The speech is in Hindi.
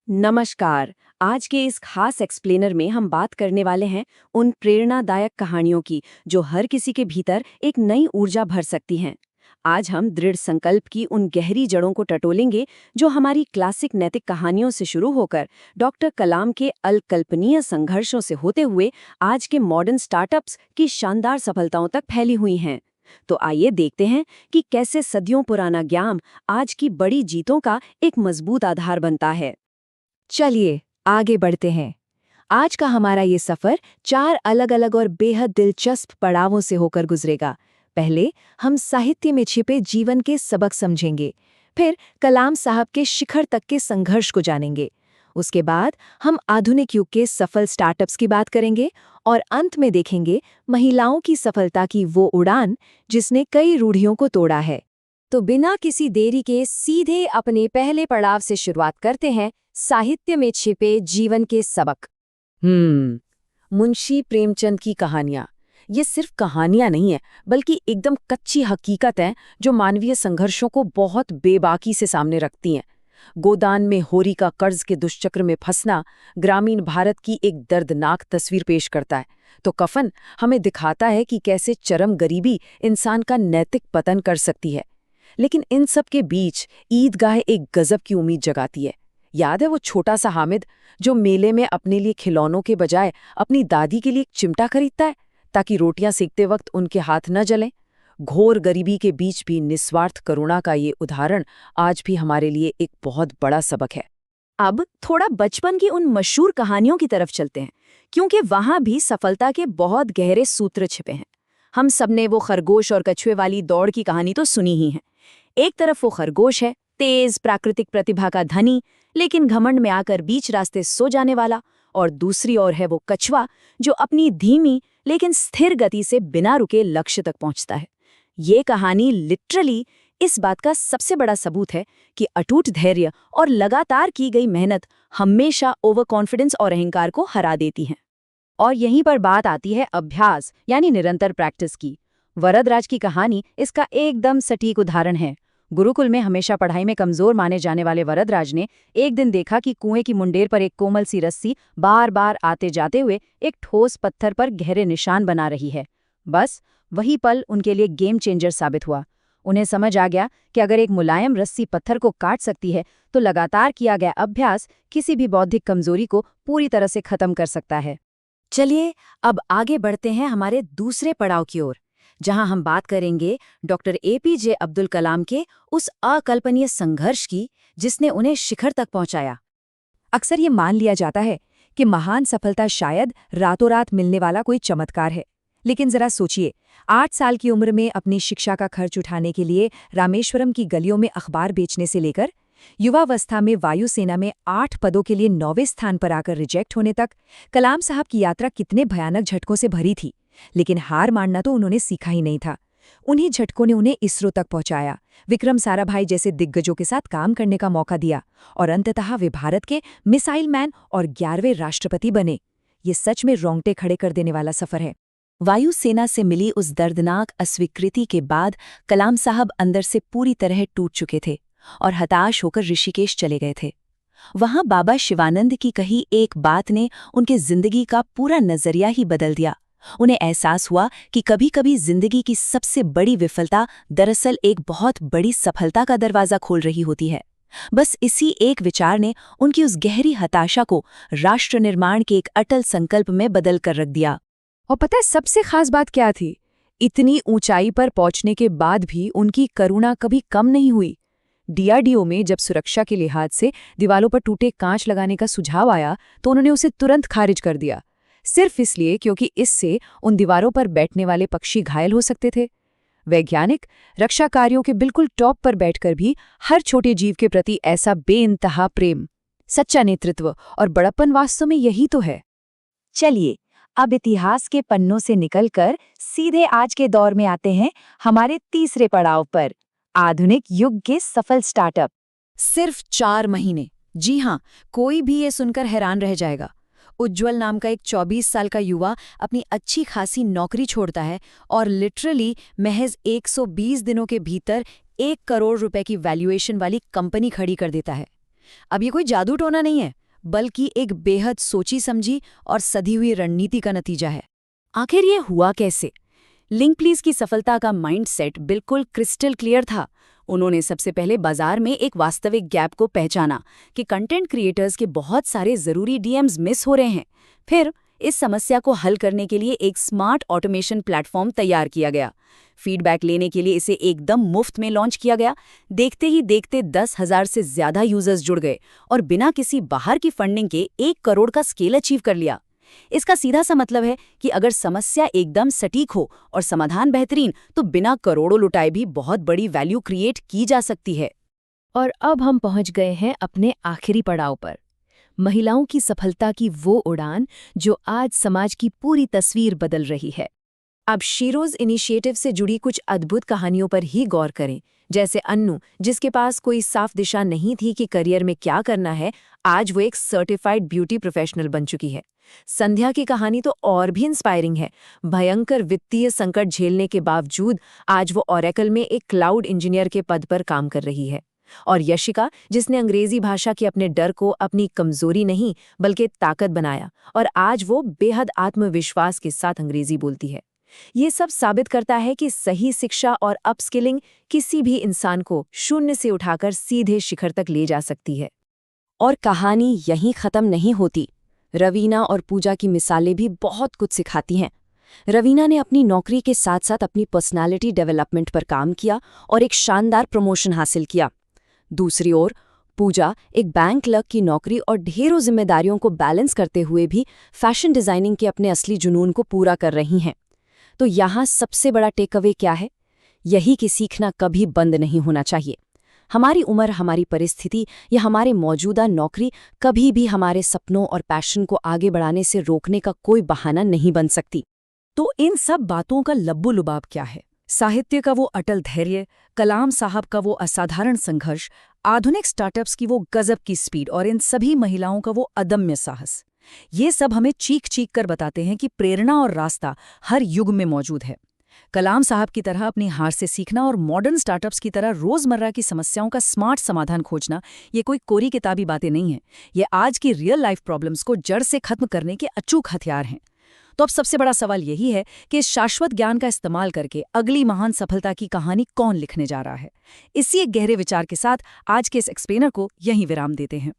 नमस्कार। आज के इस खास एक्सप्लेनर में हम बात करने वाले हैं उन प्रेरणादायक कहानियों की जो हर किसी के भीतर एक नई ऊर्जा भर सकती हैं। आज हम दृढ़ संकल्प की उन गहरी जड़ों को टटोलेंगे जो हमारी क्लासिक नैतिक कहानियों से शुरू होकर डॉक्टर कलाम के अकल्पनीय संघर्षों से होते हुए आज के मॉडर्न स्टार्टअप्स की शानदार सफलताओं तक फैली हुई हैं। तो आइए देखते हैं कि कैसे सदियों पुराना ज्ञान आज की बड़ी जीतों का एक मजबूत आधार बनता है। चलिए आगे बढ़ते हैं। आज का हमारा ये सफर 4 अलग-अलग और बेहद दिलचस्प पड़ावों से होकर गुजरेगा। पहले हम साहित्य में छिपे जीवन के सबक समझेंगे, फिर कलाम साहब के शिखर तक के संघर्ष को जानेंगे। उसके बाद हम आधुनिक युग के सफल स्टार्टअप्स की बात करेंगे और अंत में देखेंगे महिलाओं की सफलता की वो उड़ान जिसने कई रूढ़ियों को तोड़ा है। तो बिना किसी देरी के सीधे अपने पहले पड़ाव से शुरुआत करते हैं, साहित्य में छिपे जीवन के सबक। मुंशी प्रेमचंद की कहानियां ये सिर्फ कहानियां नहीं है, बल्कि एकदम कच्ची हकीकत है जो मानवीय संघर्षों को बहुत बेबाकी से सामने रखती हैं। गोदान में होरी का कर्ज के दुष्चक्र में फंसना ग्रामीण भारत की एक दर्दनाक तस्वीर पेश करता है, तो कफन हमें दिखाता है कि कैसे चरम गरीबी इंसान का नैतिक पतन कर सकती है। लेकिन इन सब के बीच ईदगाह एक गजब की उम्मीद जगाती है। याद है वो छोटा सा हामिद जो मेले में अपने लिए खिलौनों के बजाय अपनी दादी के लिए एक चिमटा खरीदता है ताकि रोटियां सेकते वक्त उनके हाथ न जलें। घोर गरीबी के बीच भी निस्वार्थ करुणा का ये उदाहरण आज भी हमारे लिए एक बहुत बड़ा सबक है। अब थोड़ा बचपन की उन मशहूर कहानियों की तरफ चलते हैं, क्योंकि वहां भी सफलता के बहुत गहरे सूत्र छिपे हैं। हम सबने वो खरगोश और कछुए वाली दौड़ की कहानी तो सुनी ही है। एक तरफ वो खरगोश है, तेज प्राकृतिक प्रतिभा का धनी, लेकिन घमंड में आकर बीच रास्ते सो जाने वाला, और दूसरी ओर है वो कछुआ जो अपनी धीमी लेकिन स्थिर गति से बिना रुके लक्ष्य तक पहुंचता है। ये कहानी लिटरली इस बात का सबसे बड़ा सबूत है कि अटूट धैर्य और लगातार की गई मेहनत हमेशा ओवर कॉन्फिडेंस और अहंकार को हरा देती है। और यहीं पर बात आती है अभ्यास यानी निरंतर प्रैक्टिस की। वरदराज की कहानी इसका एकदम सटीक उदाहरण है। गुरुकुल में हमेशा पढ़ाई में कमजोर माने जाने वाले वरदराज ने एक दिन देखा कि कुएं की मुंडेर पर एक कोमल सी रस्सी बार बार आते जाते हुए एक ठोस पत्थर पर गहरे निशान बना रही है। बस वही पल उनके लिए गेम चेंजर साबित हुआ। उन्हें समझ आ गया कि अगर एक मुलायम रस्सी पत्थर को काट सकती है, तो लगातार किया गया अभ्यास किसी भी बौद्धिक कमजोरी को पूरी तरह से खत्म कर सकता है। चलिए अब आगे बढ़ते हैं हमारे दूसरे पड़ाव की ओर, जहां हम बात करेंगे डॉक्टर एपीजे अब्दुल कलाम के उस अकल्पनीय संघर्ष की जिसने उन्हें शिखर तक पहुंचाया। अक्सर ये मान लिया जाता है कि महान सफलता शायद रातों रात मिलने वाला कोई चमत्कार है, लेकिन जरा सोचिए, 8 साल की उम्र में अपनी शिक्षा का खर्च उठाने के लिए रामेश्वरम की गलियों में अखबार बेचने से लेकर युवावस्था में वायुसेना में 8 पदों के लिए 9वें स्थान पर आकर रिजेक्ट होने तक, कलाम साहब की यात्रा कितने भयानक झटकों से भरी थी। लेकिन हार मानना तो उन्होंने सीखा ही नहीं था। उन्हीं झटकों ने उन्हें इसरो तक पहुंचाया, विक्रम साराभाई जैसे दिग्गजों के साथ काम करने का मौका दिया, और अंततः वे भारत के मिसाइल मैन और 11वें राष्ट्रपति बने। ये सच में रोंगटे खड़े कर देने वाला सफर है। वायुसेना से मिली उस दर्दनाक अस्वीकृति के बाद कलाम साहब अंदर से पूरी तरह टूट चुके थे और हताश होकर ऋषिकेश चले गए थे। वहां बाबा शिवानंद की कही एक बात ने उनके जिंदगी का पूरा नजरिया ही बदल दिया। उन्हें एहसास हुआ कि कभी-कभी जिंदगी की सबसे बड़ी विफलता दरअसल एक बहुत बड़ी सफलता का दरवाजा खोल रही होती है। बस इसी एक विचार ने उनकी उस गहरी हताशा को राष्ट्र निर्माण के एक अटल संकल्प में बदल कर रख दिया। और पता है सबसे खास बात क्या थी? इतनी ऊंचाई पर पहुंचने के बाद भी उनकी करुणा कभी कम नहीं हुई। डीआरडीओ में जब सुरक्षा के लिहाज से दीवालों पर टूटे कांच लगाने का सुझाव आया, तो उन्होंने उसे तुरंत खारिज कर दिया, सिर्फ इसलिए क्योंकि इससे उन दीवारों पर बैठने वाले पक्षी घायल हो सकते थे। वैज्ञानिक रक्षा कार्यों के बिल्कुल टॉप पर बैठकर भी हर छोटे जीव के प्रति ऐसा बेइंतहा प्रेम, सच्चा नेतृत्व और बड़प्पन वास्तव में यही तो है। चलिए अब इतिहास के पन्नों से निकलकर सीधे आज के दौर में आते हैं, हमारे तीसरे पड़ाव पर, आधुनिक युग के सफल स्टार्टअप। सिर्फ 4 महीने, जी हाँ, कोई भी ये सुनकर हैरान रह जाएगा। उज्ज्वल नाम का एक 24 साल का युवा अपनी अच्छी खासी नौकरी छोड़ता है और लिटरली महज 120 दिनों के भीतर 1 करोड़ रुपए की वैल्यूएशन वाली कंपनी खड़ी कर देता है। अब ये कोई जादू टोना नहीं है, बल्कि एक बेहद सोची समझी और सधी हुई रणनीति का नतीजा है। आखिर ये हुआ कैसे? लिंकप्लीज की सफलता का माइंडसेट बिल्कुल क्रिस्टल क्लियर था। उन्होंने सबसे पहले बाजार में एक वास्तविक गैप को पहचाना कि कंटेंट क्रिएटर्स के बहुत सारे जरूरी डीएम्स मिस हो रहे हैं। फिर इस समस्या को हल करने के लिए एक स्मार्ट ऑटोमेशन प्लेटफॉर्म तैयार किया गया। फीडबैक लेने के लिए इसे एकदम मुफ्त में लॉन्च किया गया। देखते ही देखते 10,000 से ज्यादा यूजर्स जुड़ गए और बिना किसी बाहर की फंडिंग के 1 करोड़ का स्केल अचीव कर लिया। इसका सीधा सा मतलब है कि अगर समस्या एकदम सटीक हो और समाधान बेहतरीन, तो बिना करोड़ों लुटाए भी बहुत बड़ी वैल्यू क्रिएट की जा सकती है। और अब हम पहुंच गए हैं अपने आखिरी पड़ाव पर, महिलाओं की सफलता की वो उड़ान जो आज समाज की पूरी तस्वीर बदल रही है। अब शीरोज इनिशिएटिव से जुड़ी कुछ अद्भुत कहानियों पर ही गौर करें, जैसे अन्नू, जिसके पास कोई साफ दिशा नहीं थी कि करियर में क्या करना है, आज वो एक सर्टिफाइड ब्यूटी प्रोफेशनल बन चुकी है। संध्या की कहानी तो और भी इंस्पायरिंग है। भयंकर वित्तीय संकट झेलने के बावजूद आज वो ओरेकल में एक क्लाउड इंजीनियर के पद पर काम कर रही है। और यशिका, जिसने अंग्रेजी भाषा के अपने डर को अपनी कमजोरी नहीं बल्कि ताकत बनाया, और आज वो बेहद आत्मविश्वास के साथ अंग्रेजी बोलती है। ये सब साबित करता है कि सही शिक्षा और अपस्किलिंग किसी भी इंसान को शून्य से उठाकर सीधे शिखर तक ले जा सकती है। और कहानी यहीं खत्म नहीं होती। रवीना और पूजा की मिसालें भी बहुत कुछ सिखाती हैं। रवीना ने अपनी नौकरी के साथ साथ अपनी पर्सनालिटी डेवलपमेंट पर काम किया और एक शानदार प्रमोशन हासिल किया। दूसरी ओर पूजा एक बैंक क्लर्क की नौकरी और ढेरों जिम्मेदारियों को बैलेंस करते हुए भी फैशन डिजाइनिंग के अपने असली जुनून को पूरा कर रही हैं। तो यहाँ सबसे बड़ा टेकअवे क्या है? यही कि सीखना कभी बंद नहीं होना चाहिए। हमारी उम्र, हमारी परिस्थिति या हमारे मौजूदा नौकरी कभी भी हमारे सपनों और पैशन को आगे बढ़ाने से रोकने का कोई बहाना नहीं बन सकती। तो इन सब बातों का लब्बो-लुबाब क्या है? साहित्य का वो अटल धैर्य, कलाम साहब का वो असाधारण संघर्ष, आधुनिक स्टार्टअप्स की वो गजब की स्पीड और इन सभी महिलाओं का वो अदम्य साहस। ये सब हमें चीख-चीख कर बताते हैं कि प्रेरणा और रास्ता हर युग में मौजूद है। कलाम साहब की तरह अपनी हार से सीखना और मॉडर्न स्टार्टअप्स की तरह रोजमर्रा की समस्याओं का स्मार्ट समाधान खोजना, ये कोई कोरी किताबी बातें नहीं हैं। ये आज की रियल लाइफ प्रॉब्लम्स को जड़ से खत्म करने के अचूक हथियार हैं। तो अब सबसे बड़ा सवाल यही है कि इस शाश्वत ज्ञान का इस्तेमाल करके अगली महान सफलता की कहानी कौन लिखने जा रहा है? इसी एक गहरे विचार के साथ आज के इस एक्सप्लेनर को यहीं विराम देते हैं।